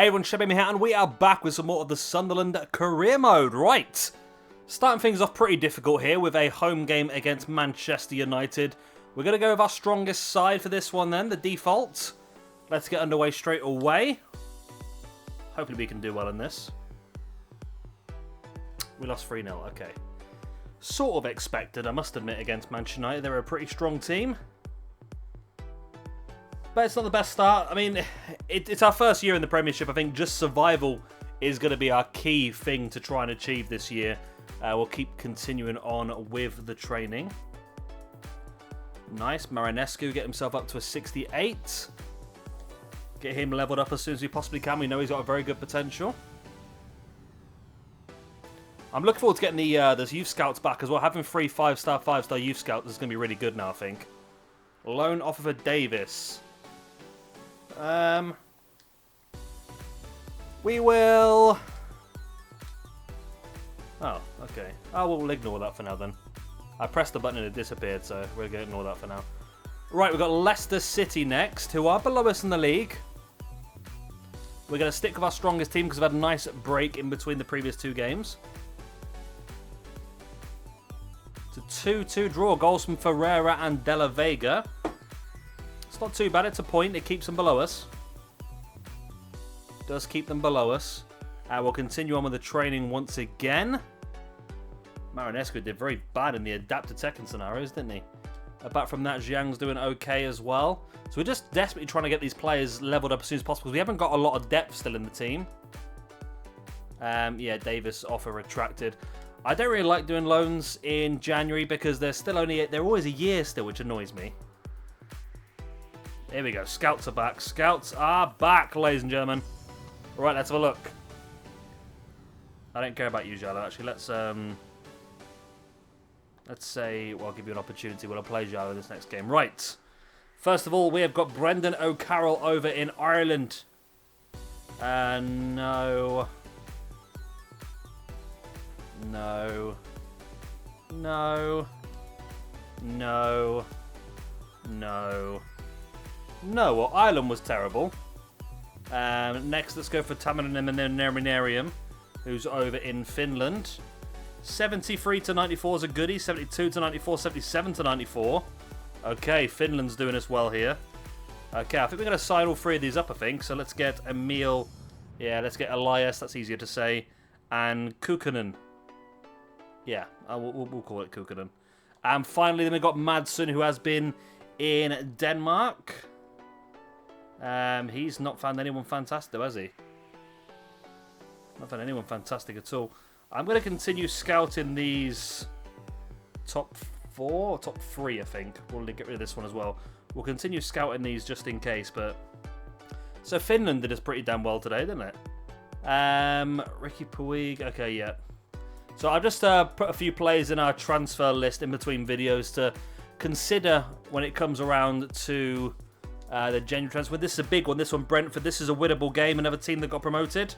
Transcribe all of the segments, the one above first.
Hey everyone, Shebemi here, and we are back with some more of the Sunderland career mode. Right, starting things off pretty difficult here with a home game against Manchester United. We're going to go with our strongest side for this one then, the default. Let's get underway straight away. Hopefully we can do well in this. We lost 3-0, okay. Sort of expected, I must admit, against Manchester United. They're a pretty strong team. But it's not the best start. I mean, it's our first year in the Premiership. I think just survival is going to be our key thing to try and achieve this year. We'll keep continuing on with the training. Nice. Marinescu get himself up to a 68. Get him leveled up as soon as we possibly can. We know he's got a very good potential. I'm looking forward to getting those youth scouts back as well. Having 3 5-star youth scouts is going to be really good now, I think. Loan offer for Davis. We will... Oh, okay. Oh, we'll ignore that for now then. I pressed the button and it disappeared, so we're going to ignore that for now. Right, we've got Leicester City next, who are below us in the league. We're going to stick with our strongest team because we've had a nice break in between the previous 2 games. It's a 2-2 draw. Goals from Ferreira and De La Vega. It's not too bad. It's a point. It keeps them below us. Does keep them below us. We'll continue on with the training once again. Marinescu did very bad in the adapted second scenarios, didn't he? Apart from that, Zhang's doing okay as well. So we're just desperately trying to get these players leveled up as soon as possible because we haven't got a lot of depth still in the team. Yeah, Davis offer retracted. I don't really like doing loans in January because they're always a year still, which annoys me. Here we go. Scouts are back. Scouts are back, ladies and gentlemen. Right, let's have a look. I don't care about you, Jalo. Actually, let's say, well, I'll give you an opportunity. We'll play Jalo in this next game. Right. First of all, we have got Brendan O'Carroll over in Ireland. No. No. No. No. No. No, well, Ireland was terrible. Next, let's go for Tamaninaminarium, who's over in Finland. 73 to 94 is a goodie. 72 to 94, 77 to 94. Okay, Finland's doing us well here. Okay, I think we're going to sign all 3 of these up, I think. So let's get Emil. Yeah, let's get Elias. That's easier to say. And Kukkonen. Yeah, we'll call it Kukkonen. And finally, then we've got Madsen, who has been in Denmark. He's not found anyone fantastic, though, has he? Not found anyone fantastic at all. I'm going to continue scouting these top 4, or top 3, I think. We'll get rid of this one as well. We'll continue scouting these just in case, but... So Finland did us pretty damn well today, didn't it? Ricky Puig, okay, yeah. So I've just put a few players in our transfer list in between videos to consider when it comes around to the January transfer. This is a big one. This one, Brentford. This is a winnable game. Another team that got promoted.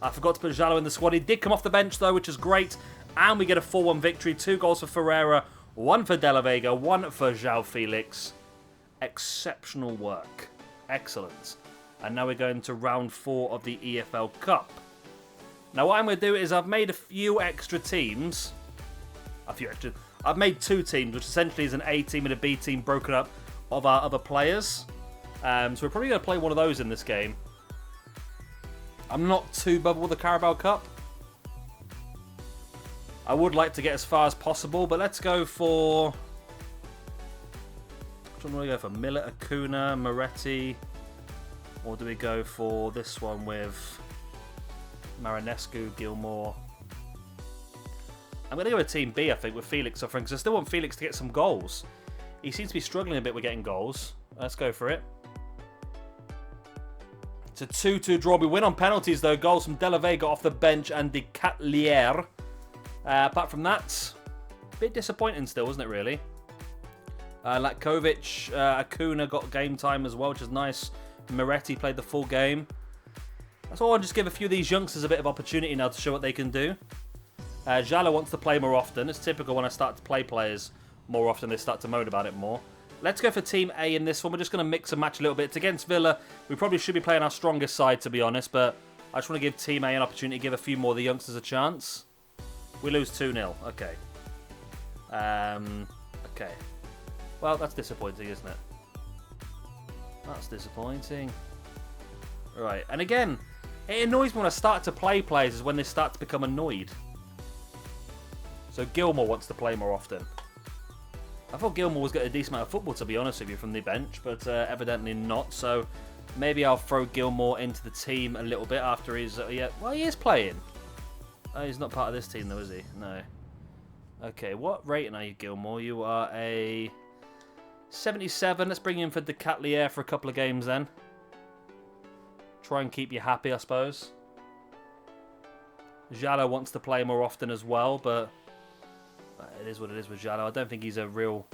I forgot to put Jalo in the squad. He did come off the bench, though, which is great. And we get a 4-1 victory. 2 goals for Ferreira, 1 for De La Vega, 1 for João Felix. Exceptional work. Excellent. And now we're going to round 4 of the EFL Cup. Now, what I'm going to do is I've made a few extra teams. I've made 2 teams, which essentially is an A team and a B team broken up of our other players. So we're probably going to play one of those in this game. I'm not too bothered with the Carabao Cup. I would like to get as far as possible, but let's go for... Which one do we go for? Miller, Acuna, Moretti? Or do we go for this one with Marinescu, Gilmore? I'm going to go with Team B, I think, with Felix offering, because I still want Felix to get some goals. He seems to be struggling a bit with getting goals. Let's go for it. It's a 2-2 draw. We win on penalties, though. Goals from De La Vega off the bench and De Catlier. Apart from that, a bit disappointing still, wasn't it, really? Latkovic, Acuna got game time as well, which is nice. Moretti played the full game. That's all. I'll just give a few of these youngsters a bit of opportunity now to show what they can do. Jalo wants to play more often. It's typical when I start to play players more often, they start to moan about it more. let's go for Team A in this one. We're just going to mix and match a little bit. It's against Villa. We probably should be playing our strongest side, to be honest, but I just want to give Team A an opportunity to give a few more of the youngsters a chance. We lose 2-0. Okay. Okay. Well, that's disappointing, isn't it? That's disappointing. Right, and again, it annoys me when I start to play players is when they start to become annoyed. So Gilmore wants to play more often. I thought Gilmore was getting a decent amount of football, to be honest with you, from the bench, but evidently not. So maybe I'll throw Gilmore into the team a little bit after he's... yeah, well, he is playing. Oh, he's not part of this team, though, is he? No. Okay, what rating are you, Gilmore? You are a 77. Let's bring you in for Decatelier for a couple of games, then. Try and keep you happy, I suppose. Jallo wants to play more often as well, but... it is what it is with Jallo. I don't think he's a real...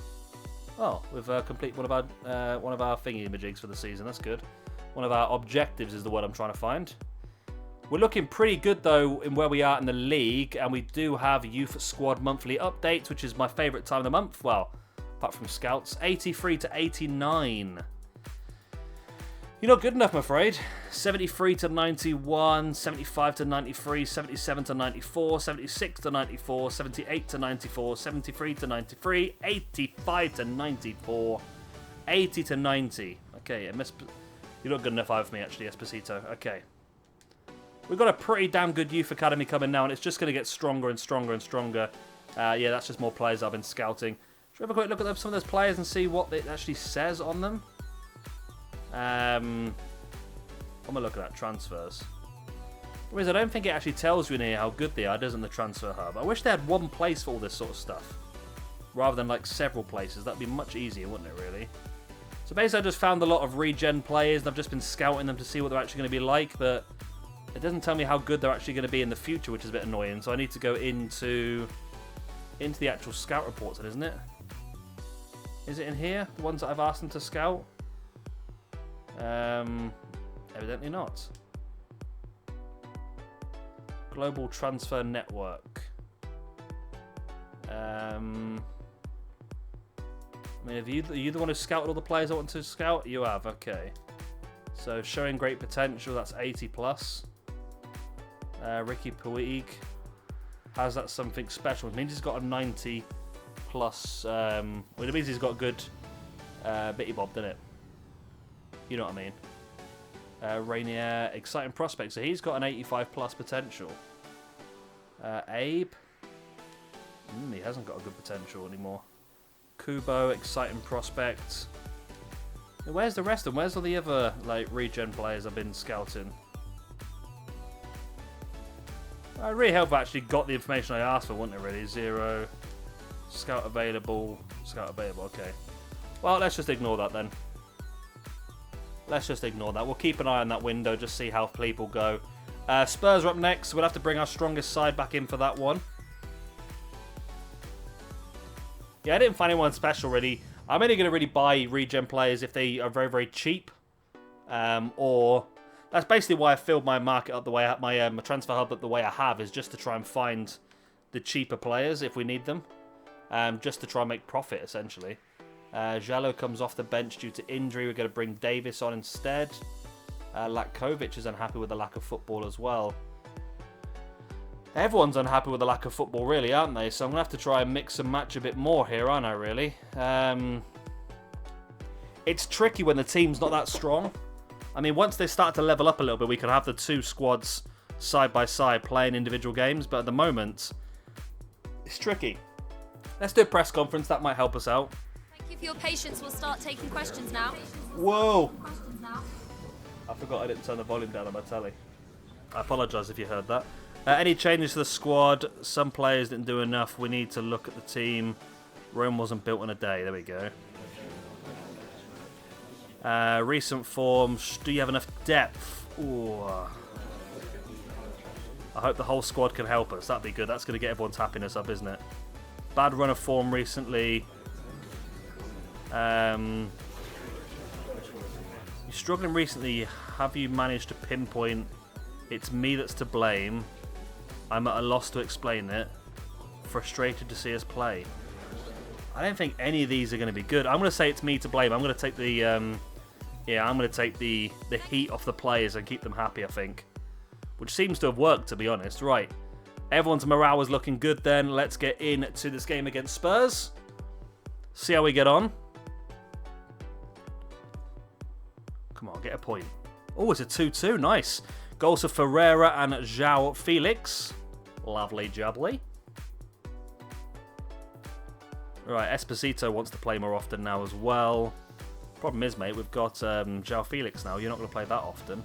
Oh, we've completed one of our thingy-majigs for the season. That's good. One of our objectives is the word I'm trying to find. We're looking pretty good, though, in where we are in the league, and we do have Youth Squad monthly updates, which is my favourite time of the month. Well, apart from Scouts. 83 to 89. You're not good enough, I'm afraid. 73 to 91, 75 to 93, 77 to 94, 76 to 94, 78 to 94, 73 to 93, 85 to 94, 80 to 90. Okay, you're not good enough either for me, actually, Esposito. Okay. We've got a pretty damn good youth academy coming now, and it's just going to get stronger and stronger and stronger. Yeah, that's just more players I've been scouting. Should we have a quick look at some of those players and see what it actually says on them? I'm going to look at that, transfers. Whereas I don't think it actually tells you in here how good they are, doesn't the transfer hub? I wish they had one place for all this sort of stuff, rather than like several places. That'd be much easier, wouldn't it, really? So basically I just found a lot of regen players, and I've just been scouting them to see what they're actually going to be like, but it doesn't tell me how good they're actually going to be in the future, which is a bit annoying. So I need to go into the actual scout reports, isn't it? Is it in here? The ones that I've asked them to scout? Evidently not. Global Transfer Network. I mean, are you the one who scouted all the players I want to scout? You have, okay. So, showing great potential, that's 80 plus. Ricky Puig. How's that something special? It means he's got a 90 plus. Well, it means he's got a good bitty bob, doesn't it? You know what I mean. Rainier, exciting prospect. So he's got an 85 plus potential. Abe. He hasn't got a good potential anymore. Kubo, exciting prospect. Where's the rest of them? Where's all the other like regen players I've been scouting? I really hope I actually got the information I asked for, wouldn't it, really? 0. Scout available. Scout available, okay. Well, let's just ignore that then. Let's just ignore that. We'll keep an eye on that window, just see how people go. Spurs are up next. We'll have to bring our strongest side back in for that one. Yeah, I didn't find anyone special, really. I'm only going to really buy regen players if they are very, very cheap. Or... That's basically why I filled my market up the way my transfer hub up the way I have, is just to try and find the cheaper players if we need them, just to try and make profit essentially. Jallo comes off the bench due to injury. We're going to bring Davis on instead. Latkovic is unhappy with the lack of football as well. Everyone's unhappy with the lack of football, really, aren't they? So I'm going to have to try and mix and match a bit more here, aren't I? Really, it's tricky when the team's not that strong. I mean, once they start to level up a little bit, we can have the two squads side by side playing individual games. But at the moment, it's tricky. Let's do a press conference. That might help us out. Thank you for your patience. We'll start taking questions now. Whoa! I forgot I didn't turn the volume down on my telly. I apologise if you heard that. Any changes to the squad? Some players didn't do enough. We need to look at the team. Rome wasn't built in a day. There we go. Recent forms. Do you have enough depth? Ooh. I hope the whole squad can help us. That'd be good. That's going to get everyone's happiness up, isn't it? Bad run of form recently. You're struggling recently. Have you managed to pinpoint it's me that's to blame? I'm at a loss to explain it. Frustrated to see us play. I don't think any of these are going to be good. I'm going to say it's me to blame. I'm going to take the yeah, I'm going to take the heat off the players and keep them happy, I think. Which seems to have worked, to be honest. Right. Everyone's morale is looking good then. Let's get into this game against Spurs. See how we get on. Come on, get a point. Oh, it's a 2-2. Nice. Goals of Ferreira and João Felix. Lovely jubbly. Right, Esposito wants to play more often now as well. Problem is, mate, we've got João Felix now. You're not going to play that often.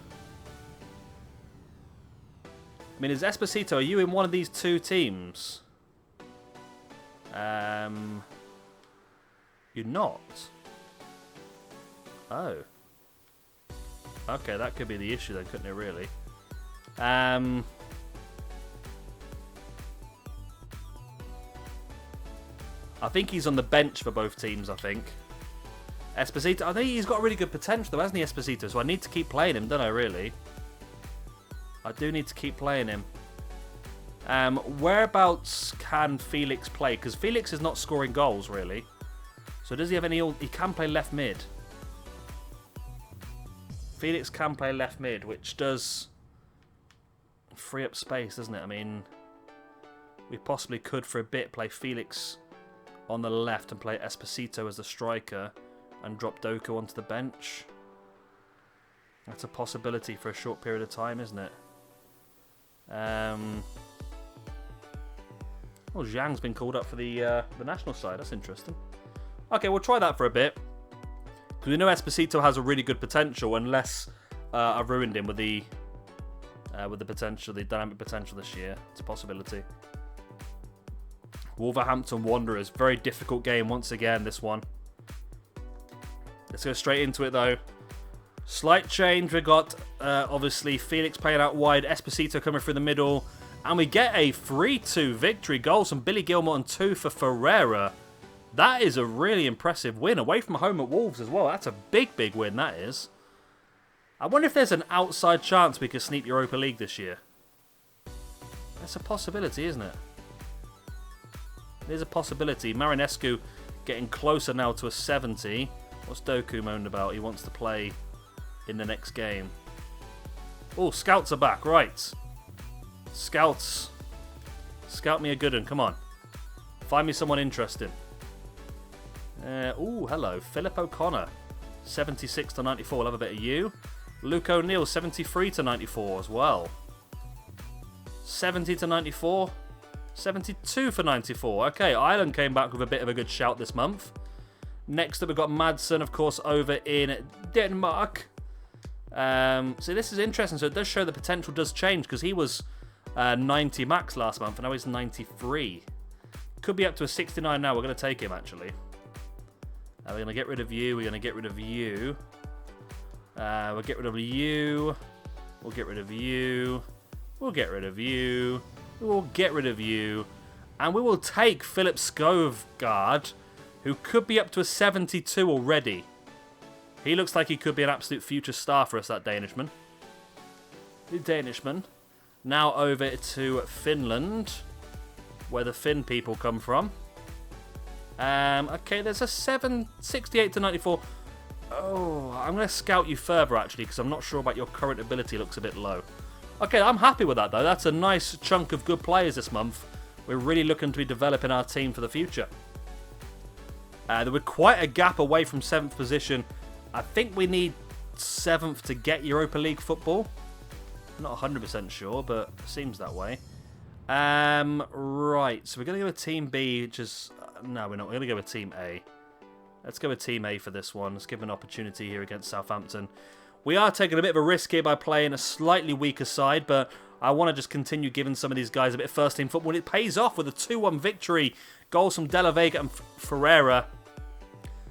I mean, is Esposito, are you in one of these two teams? You're not. Oh. Okay, that could be the issue then, couldn't it, really? I think he's on the bench for both teams, I think. Esposito, I think he's got really good potential though, hasn't he, Esposito? So I need to keep playing him, don't I, really? I do need to keep playing him. Whereabouts can Felix play? Because Felix is not scoring goals, really. So does he have any... He can play left mid. Felix can play left mid, which does free up space, doesn't it? I mean, we possibly could, for a bit, play Felix on the left and play Esposito as the striker and drop Doku onto the bench. That's a possibility for a short period of time, isn't it? Well, Zhang's been called up for the national side. That's interesting. Okay, we'll try that for a bit. Because we know Esposito has a really good potential, unless I've ruined him with the potential, the dynamic potential this year. It's a possibility. Wolverhampton Wanderers. Very difficult game once again, this one. Let's go straight into it, though. Slight change. We got, obviously, Felix playing out wide. Esposito coming through the middle. And we get a 3-2 victory. Goals from Billy Gilmore and 2 for Ferreira. That is a really impressive win. Away from home at Wolves as well. That's a big, big win, that is. I wonder if there's an outside chance we could sneak Europa League this year. That's a possibility, isn't it? There's a possibility. Marinescu getting closer now to a 70. What's Doku moaned about? He wants to play in the next game. Oh, scouts are back. Right. Scouts. Scout me a good one. Come on. Find me someone interesting. Oh, hello. Philip O'Connor. 76 to 94. We'll have a bit of you. Luke O'Neill. 73 to 94 as well. 70 to 94. 72 for 94. Okay, Ireland came back with a bit of a good shout this month. Next up, we've got Madsen, of course, over in Denmark. So this is interesting. So it does show the potential does change, because he was 90 max last month, and now he's 93. Could be up to a 69 now. We're going to take him, actually. We're going to get rid of you. We're going to get rid of you. We'll get rid of you. We'll get rid of you. We'll get rid of you. We will get rid of you. And we will take Philip Skovgaard, who could be up to a 72 already. He looks like he could be an absolute future star for us, that Danishman. The Danishman. Now over to Finland, where the Finn people come from. Okay, there's a 68 to 94. Oh, I'm going to scout you further, actually, because I'm not sure about your current ability. It looks a bit low. Okay, I'm happy with that, though. That's a nice chunk of good players this month. We're really looking to be developing our team for the future. There was quite a gap away from 7th position. I think we need 7th to get Europa League football. I'm not 100% sure, but it seems that way. Right, so we're going to go with Team B, which is... no, we're not. We're going to go with Team A. Let's go with Team A for this one. Let's give an opportunity here against Southampton. We are taking a bit of a risk here by playing a slightly weaker side, but I want to just continue giving some of these guys a bit of first-team football. And it pays off with a 2-1 victory. Goals from De La Vega and Ferreira.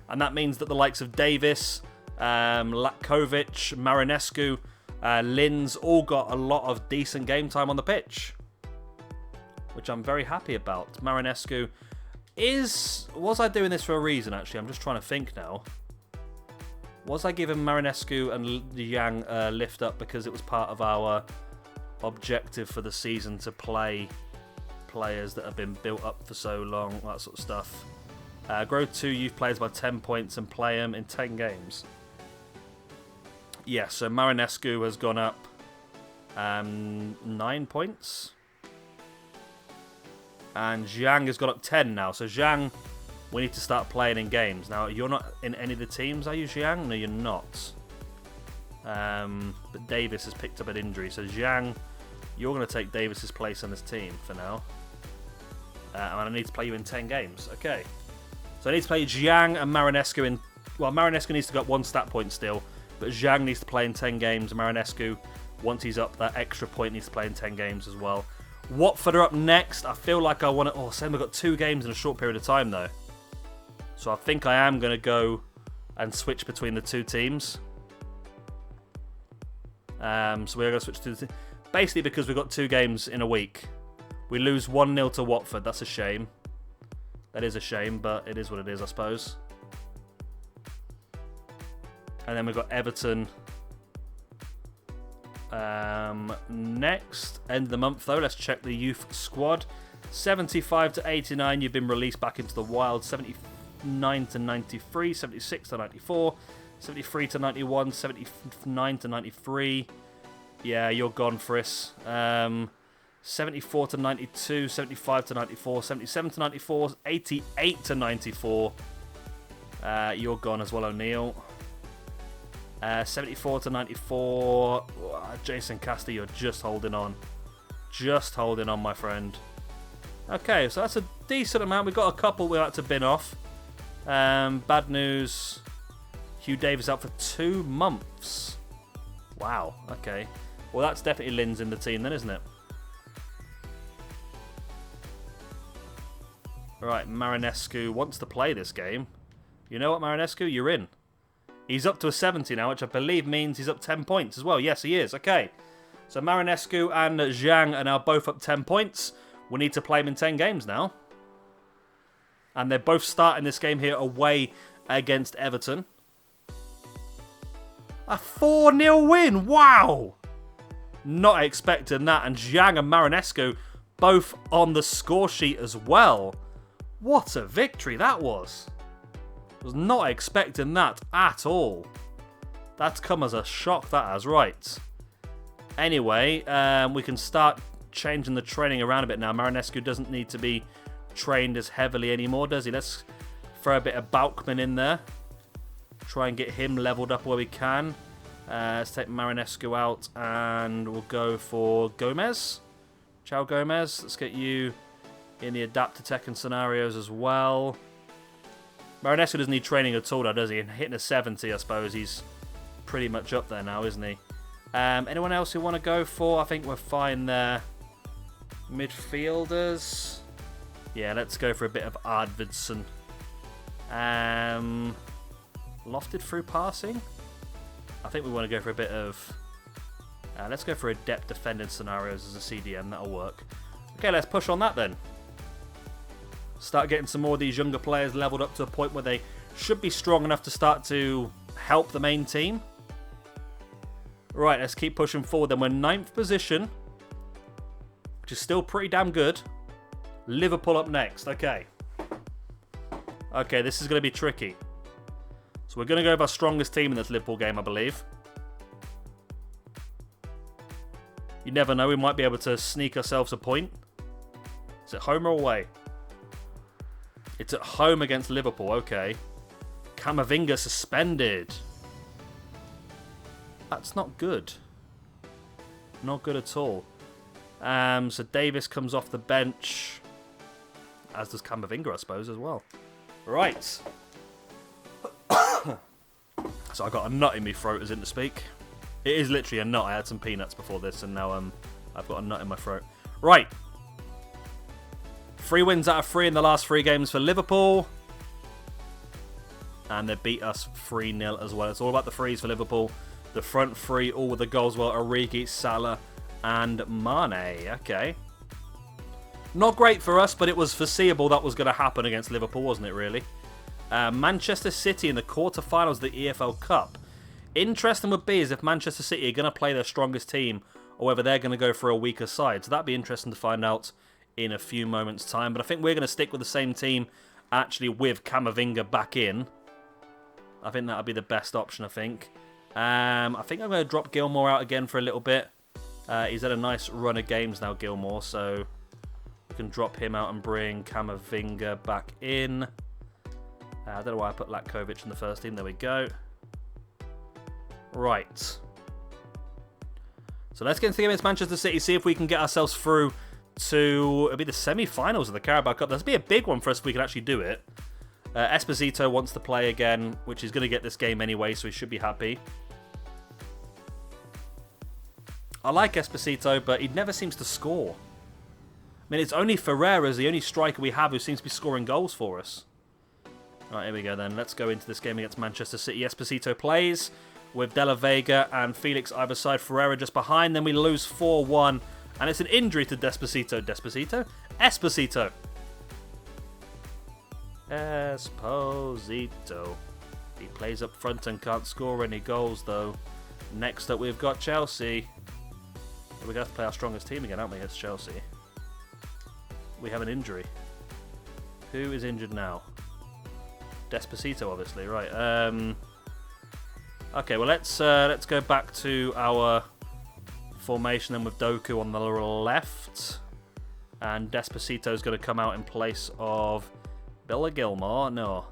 And that means that the likes of Davis, Latkovic, Marinescu, Linz all got a lot of decent game time on the pitch, which I'm very happy about. Marinescu was I doing this for a reason, actually? I'm just trying to think now. Was I giving Marinescu and Yang a lift up because it was part of our objective for the season to play players that have been built up for so long, that sort of stuff? Grow 2 youth players by 10 points and play them in 10 games. Yeah, so Marinescu has gone up 9 points. And Zhang has got up 10 now. So Zhang, we need to start playing in games. Now, you're not in any of the teams, are you, Zhang? No, you're not. But Davis has picked up an injury. So Zhang, you're going to take Davis's place on this team for now. And I need to play you in 10 games. Okay. So I need to play Zhang and Marinescu in... Well, Marinescu needs to go up 1 stat point still. But Zhang needs to play in 10 games. Marinescu, once he's up that extra point, needs to play in 10 games as well. Watford are up next. I feel like I want to... Oh, Sam, we've got 2 games in a short period of time, though. So I think I am going to go and switch between the 2 teams. So we're going to switch to the... Basically because we've got 2 games in a week. We lose 1-0 to Watford. That's a shame. That is a shame, but it is what it is, I suppose. And then we've got Everton next. End of the month, though. Let's check the youth squad. 75 to 89, you've been released back into the wild. 79 to 93, 76 to 94, 73 to 91, 79 to 93. Yeah, you're gone, Friss. 74 to 92, 75 to 94, 77 to 94, 88 to 94. You're gone as well, O'Neill. 74 to 94. Jason Castor, you're just holding on. Just holding on, my friend. Okay, so that's a decent amount. We've got a couple we like to bin off. Bad news. Hugh Davis out for 2 months. Wow, okay. Well, that's definitely Lynn's in the team then, isn't it? Right, Marinescu wants to play this game. You know what, Marinescu? You're in. He's up to a 70 now, which I believe means he's up 10 points as well. Yes, he is. Okay. So Marinescu and Zhang are now both up 10 points. We need to play them in 10 games now. And they're both starting this game here away against Everton. A 4-0 win. Wow. Not expecting that. And Zhang and Marinescu both on the score sheet as well. What a victory that was. Was not expecting that at all. That's come as a shock, that has. Right. Anyway, we can start changing the training around a bit now. Marinescu doesn't need to be trained as heavily anymore, does he? Let's throw a bit of Balkman in there. Try and get him leveled up where we can. Let's take Marinescu out and we'll go for Gomez. Ciao, Gomez. Let's get you in the adapt to Tekken scenarios as well. Marinescu doesn't need training at all, does he? And hitting a 70, I suppose he's pretty much up there now, isn't he? Anyone else who want to go for? I think we're fine there. Midfielders. Yeah, let's go for a bit of Arvidsson. Lofted through passing. I think we want to go for a bit of... let's go for adept defending scenarios as a CDM. That'll work. Okay, let's push on that then. Start getting some more of these younger players leveled up to a point where they should be strong enough to start to help the main team. Right, let's keep pushing forward. Then we're 9th position, which is still pretty damn good. Liverpool up next. Okay. Okay, this is going to be tricky. So we're going to go with our strongest team in this Liverpool game, I believe. You never know, we might be able to sneak ourselves a point. Is it home or away? It's at home against Liverpool, okay. Camavinga suspended. That's not good. Not good at all. So Davis comes off the bench. As does Camavinga, I suppose, as well. Right. So I got a nut in my throat, as in to speak. It is literally a nut. I had some peanuts before this, and now I've got a nut in my throat. Right. 3 wins out of 3 in the last 3 games for Liverpool. And they beat us 3-0 as well. It's all about the threes for Liverpool. The front 3, all with the goals were Origi, Salah, and Mane. Okay. Not great for us, but it was foreseeable that was going to happen against Liverpool, wasn't it, really? Manchester City in the quarterfinals of the EFL Cup. Interesting would be is if Manchester City are going to play their strongest team or whether they're going to go for a weaker side. So that'd be interesting to find out in a few moments' time. But I think we're going to stick with the same team actually with Camavinga back in. I think that would be the best option, I think. I think I'm going to drop Gilmore out again for a little bit. He's had a nice run of games now, Gilmore, so we can drop him out and bring Camavinga back in. I don't know why I put Latkovic in the first team. There we go. Right. So let's get into the game against Manchester City, see if we can get ourselves through to it'll be the semi-finals of the Carabao Cup. That'll be a big one for us if we can actually do it. Esposito wants to play again, which is going to get this game anyway, so he should be happy. I like Esposito, but he never seems to score. I mean, it's only Ferreira's the only striker we have who seems to be scoring goals for us. Alright, here we go then. Let's go into this game against Manchester City. Esposito plays with De La Vega and Felix either side. Ferreira just behind. Then we lose 4-1. And it's an injury to Esposito. Esposito. He plays up front and can't score any goals, though. Next up, we've got Chelsea. We're going to have to play our strongest team again, aren't we, against Chelsea? We have an injury. Who is injured now? Esposito, obviously, right. Okay, well, let's go back to our formation then with Doku on the left. And Esposito is going to come out in place of Billy Gilmore. No.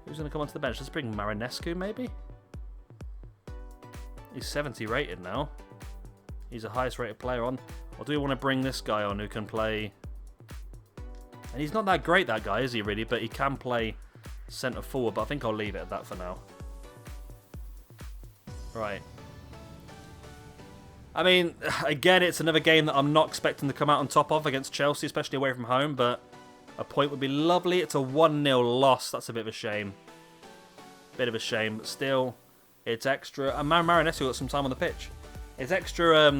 Who's going to come onto the bench? Let's bring Marinescu, maybe? He's 70 rated now. He's the highest rated player on. Or do we want to bring this guy on who can play... And he's not that great, that guy, is he, really? But he can play centre forward, but I think I'll leave it at that for now. Right. I mean, again, it's another game that I'm not expecting to come out on top of against Chelsea, especially away from home, but a point would be lovely. It's a 1-0 loss. That's a bit of a shame. Bit of a shame, but still, it's extra. And Marinescu got some time on the pitch. It's extra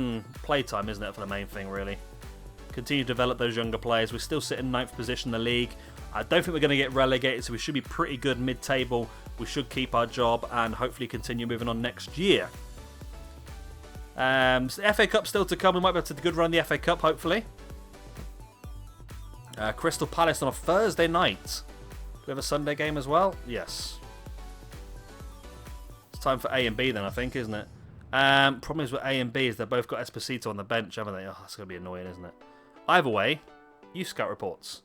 play time, isn't it, for the main thing, really? Continue to develop those younger players. We still sit in 9th position in the league. I don't think we're going to get relegated, so we should be pretty good mid-table. We should keep our job and hopefully continue moving on next year. So the FA Cup still to come. We might be able to do a good run the FA Cup, hopefully. Crystal Palace on a Thursday night. Do we have a Sunday game as well? Yes. It's time for A and B then, I think, isn't it? Problem is with A and B is they've both got Esposito on the bench, haven't they? Oh, that's going to be annoying, isn't it? Either way, use scout reports.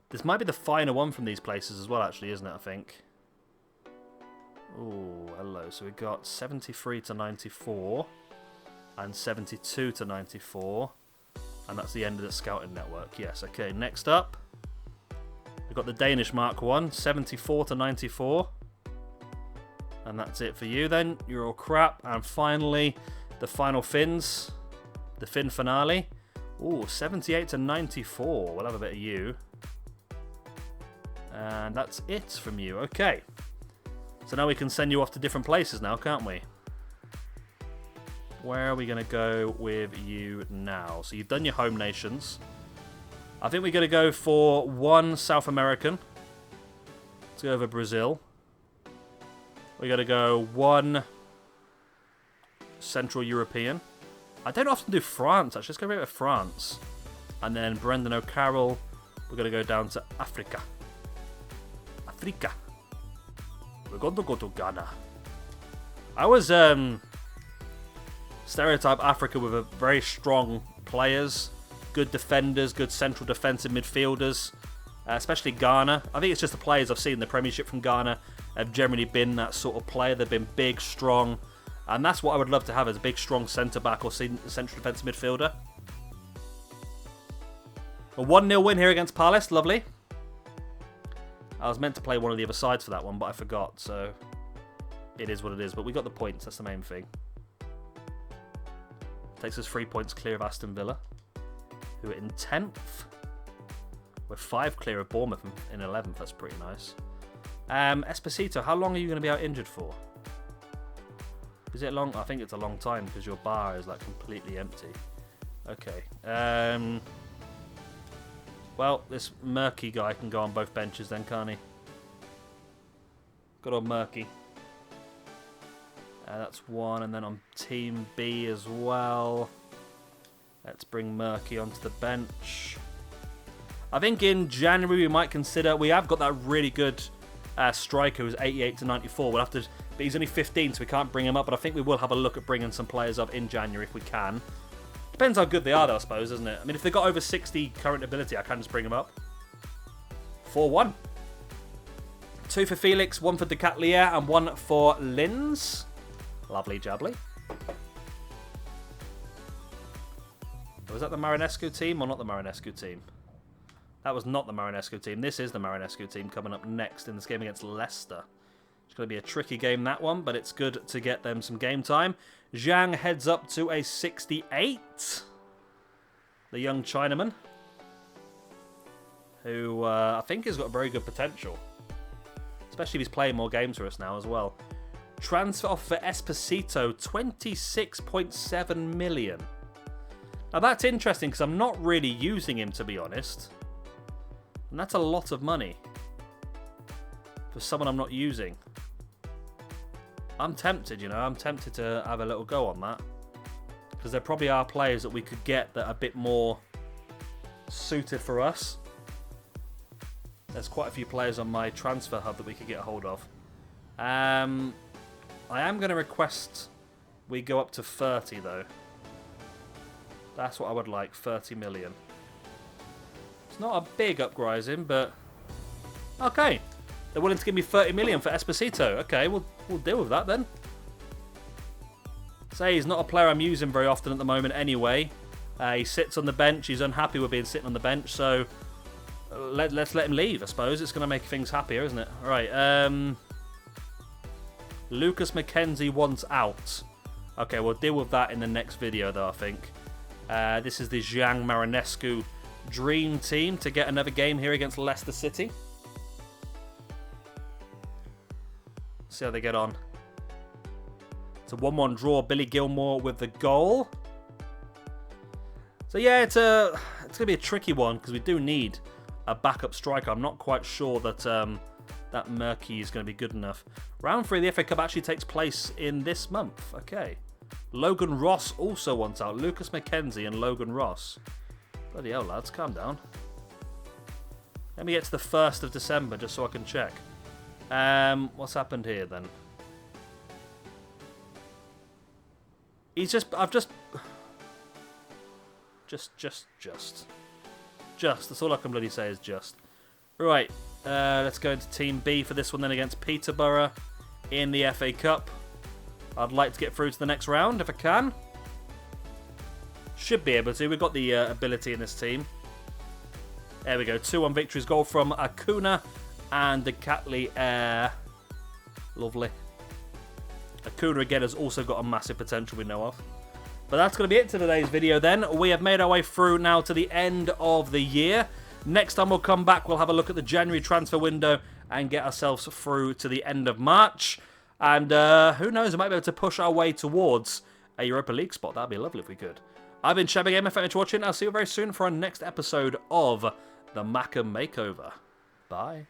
This might be the final one from these places as well, actually, isn't it, I think? Ooh, hello. So we've got 73 to 94 and 72 to 94. And that's the end of the scouting network. Yes, okay. Next up, we've got the Danish Mark 1, 74 to 94. And that's it for you then. You're all crap. And finally, the final Finns. The Finn finale. Ooh, 78 to 94. We'll have a bit of you. And that's it from you. Okay. So now we can send you off to different places now, can't we? Where are we going to go with you now? So you've done your home nations. I think we're going to go for one South American. Let's go over Brazil. We're going to go one Central European. I don't often do France, actually. Let's go with France. And then Brendan O'Carroll. We're going to go down to Africa. Africa. We're going to go to Ghana. I was stereotype Africa with a very strong players, good defenders, good central defensive midfielders, especially Ghana. I think it's just the players I've seen in the Premiership from Ghana have generally been that sort of player. They've been big, strong, and that's what I would love to have as a big, strong centre-back or central defensive midfielder. A 1-0 win here against Palace, lovely. I was meant to play one of the other sides for that one, but I forgot, so it is what it is. But we got the points, that's the main thing. Takes us 3 points clear of Aston Villa, who are in 10th. We're 5 clear of Bournemouth in 11th, that's pretty nice. Esposito, how long are you going to be out injured for? Is it long? I think it's a long time because your bar is like completely empty. Okay. Well, this Murky guy can go on both benches then, can't he? Good old Murky. That's one, and then on Team B as well. Let's bring Murky onto the bench. I think in January we might consider... We have got that really good striker who's 88 to 94. We'll have to... But he's only 15, so we can't bring him up. But I think we will have a look at bringing some players up in January if we can. Depends how good they are, though, I suppose, doesn't it? I mean, if they've got over 60 current ability, I can just bring them up. 4-1. 2 for Felix, 1 for Decatelier, and 1 for Linz. Lovely jubbly. Was that the Marinescu team or not the Marinescu team? That was not the Marinescu team. This is the Marinescu team coming up next in this game against Leicester. It's going to be a tricky game, that one, but it's good to get them some game time. Zhang heads up to a 68. The young Chinaman. Who I think has got very good potential. Especially if he's playing more games for us now as well. Transfer offer for Esposito, 26.7 million. Now that's interesting because I'm not really using him, to be honest. And that's a lot of money. For someone I'm not using. I'm tempted, you know. I'm tempted to have a little go on that. Because there probably are players that we could get that are a bit more suited for us. There's quite a few players on my transfer hub that we could get a hold of. I am going to request we go up to 30, though. That's what I would like, 30 million. It's not a big uprising, but... Okay. They're willing to give me 30 million for Esposito. Okay, we'll deal with that then. Say he's not a player I'm using very often at the moment anyway. He sits on the bench. He's unhappy with being sitting on the bench, so... Let's let him leave, I suppose. It's going to make things happier, isn't it? All right. Lucas McKenzie wants out. Okay, we'll deal with that in the next video, though, I think. This is the Zhang Marinescu dream team to get another game here against Leicester City. See how they get on. It's a 1-1 draw. Billy Gilmore with the goal. So, yeah, it's going to be a tricky one because we do need a backup striker. I'm not quite sure that that Murky is going to be good enough. Round 3 of the FA Cup actually takes place in this month. Okay. Logan Ross also wants out. Lucas McKenzie and Logan Ross. Bloody hell, lads. Calm down. Let me get to the 1st of December just so I can check. What's happened here then? I've just. That's all I can bloody say is just. Right, let's go into Team B for this one then against Peterborough in the FA Cup. I'd like to get through to the next round if I can. Should be able to. We've got the ability in this team. There we go. 2-1 victories. Goal from Acuna and the Catley Air. Lovely. Acuna again has also got a massive potential we know of. But that's going to be it to today's video then. We have made our way through now to the end of the year. Next time we'll come back, we'll have a look at the January transfer window and get ourselves through to the end of March. And who knows, we might be able to push our way towards a Europa League spot. That'd be lovely if we could. I've been Shabby Gamer. Thanks for watching. I'll see you very soon for our next episode of the Mackham Makeover. Bye.